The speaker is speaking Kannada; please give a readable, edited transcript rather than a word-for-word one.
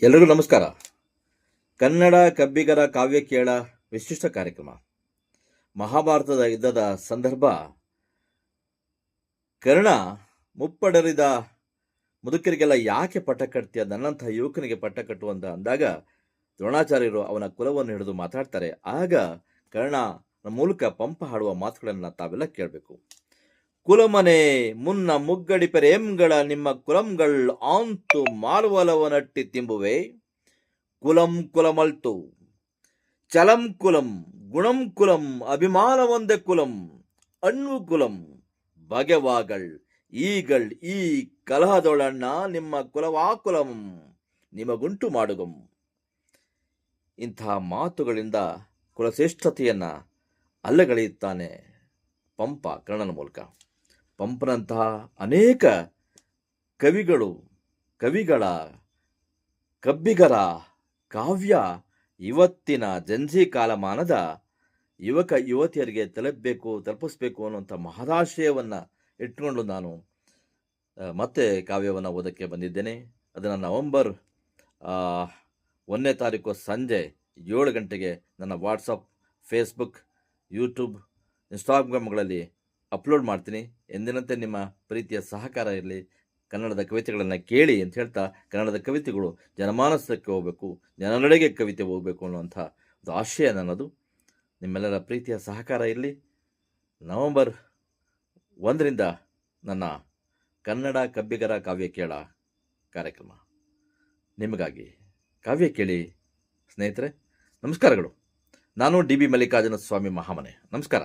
ಎಲ್ಲರಿಗೂ ನಮಸ್ಕಾರ. ಕನ್ನಡ ಕಬ್ಬಿಗರ ಕಾವ್ಯ ಕೇಳ ವಿಶಿಷ್ಟ ಕಾರ್ಯಕ್ರಮ. ಮಹಾಭಾರತದ ಯುದ್ಧದ ಸಂದರ್ಭ ಕರ್ಣ ಮುಪ್ಪಡರಿದ ಮುದುಕರಿಗೆಲ್ಲ ಯಾಕೆ ಪಟ್ಟ ಕಟ್ತೀಯ, ನನ್ನಂಥ ಯುವಕನಿಗೆ ಪಟ್ಟ ಕಟ್ಟುವಂತ ಅಂದಾಗ ದ್ರೋಣಾಚಾರ್ಯರು ಅವನ ಕುಲವನ್ನು ಹಿಡಿದು ಮಾತಾಡ್ತಾರೆ. ಆಗ ಕರ್ಣ ಮೂಲಕ ಪಂಪ ಹಾಡುವ ಮಾತುಗಳನ್ನು ತಾವೆಲ್ಲ ಕೇಳಬೇಕು. ಕುಲಮನೆ ಮುನ್ನ ಮುಗ್ಗಡಿಪೆರೆಂಗಳ ನಿಮ್ಮ ಕುಲಂಗಳ್ ಆಂತು ಮಾರ್ವಲವನಟ್ಟಿ ತಿಂಬುವೆ. ಕುಲಂ ಕುಲಮಲ್ತು ಚಲಂ ಕುಲಂ ಗುಣಂ ಕುಲಂ ಅಭಿಮಾನವೊಂದೆ ಕುಲಂ ಅಣ್ವು ಕುಲಂ ಬಗೆವಾಗಳ್ ಈಗಳ್ ಈ ಕಲಹದೊಳಣ್ಣ ನಿಮ್ಮ ಕುಲವಾಕುಲಂ ನಿಮಗುಂಟು ಮಾಡುಗಂ. ಇಂತಹ ಮಾತುಗಳಿಂದ ಕುಲಶ್ರೇಷ್ಠತೆಯನ್ನ ಅಲ್ಲಗಳೆಯುತ್ತಾನೆ ಪಂಪ ಕರ್ಣನ ಮೂಲಕ. ಪಂಪನಂತಹ ಅನೇಕ ಕವಿಗಳ ಕಬ್ಬಿಗರ ಕಾವ್ಯ ಇವತ್ತಿನ ಜಂಜಿ ಕಾಲಮಾನದ ಯುವಕ ಯುವತಿಯರಿಗೆ ತಲುಪಿಸ್ಬೇಕು ಅನ್ನುವಂಥ ಮಹದಾಶಯವನ್ನು ಇಟ್ಕೊಂಡು ನಾನು ಮತ್ತೆ ಕಾವ್ಯವನ್ನು ಓದಕ್ಕೆ ಬಂದಿದ್ದೇನೆ. ಅದನ್ನು ನವೆಂಬರ್ 1ನೇ ತಾರೀಕು ಸಂಜೆ 7 ಗಂಟೆಗೆ ನನ್ನ ವಾಟ್ಸಪ್, ಫೇಸ್ಬುಕ್, ಯೂಟ್ಯೂಬ್, ಇನ್ಸ್ಟಾಗ್ರಾಮ್ಗಳಲ್ಲಿ ಅಪ್ಲೋಡ್ ಮಾಡ್ತೀನಿ. ಎಂದಿನಂತೆ ನಿಮ್ಮ ಪ್ರೀತಿಯ ಸಹಕಾರ ಇರಲಿ. ಕನ್ನಡದ ಕವಿತೆಗಳನ್ನು ಕೇಳಿ ಅಂತ ಹೇಳ್ತಾ, ಕನ್ನಡದ ಕವಿತೆಗಳು ಜನಮಾನಸಕ್ಕೆ ಹೋಗಬೇಕು, ಜನರೆಡೆಗೆ ಕವಿತೆ ಹೋಗಬೇಕು ಅನ್ನುವಂಥ ಒಂದು ಆಶಯ ನನ್ನದು. ನಿಮ್ಮೆಲ್ಲರ ಪ್ರೀತಿಯ ಸಹಕಾರ ಇರಲಿ. ನವೆಂಬರ್ 1ರಿಂದ ನನ್ನ ಕನ್ನಡ ಕಬ್ಬಿಗರ ಕಾವ್ಯ ಕೇಳ ಕಾರ್ಯಕ್ರಮ ನಿಮಗಾಗಿ. ಕಾವ್ಯ ಕೇಳಿ ಸ್ನೇಹಿತರೆ. ನಮಸ್ಕಾರಗಳು. ನಾನು ಡಿ ಬಿ ಮಲ್ಲಿಕಾರ್ಜುನ ಸ್ವಾಮಿ ಮಹಾಮನೆ. ನಮಸ್ಕಾರ.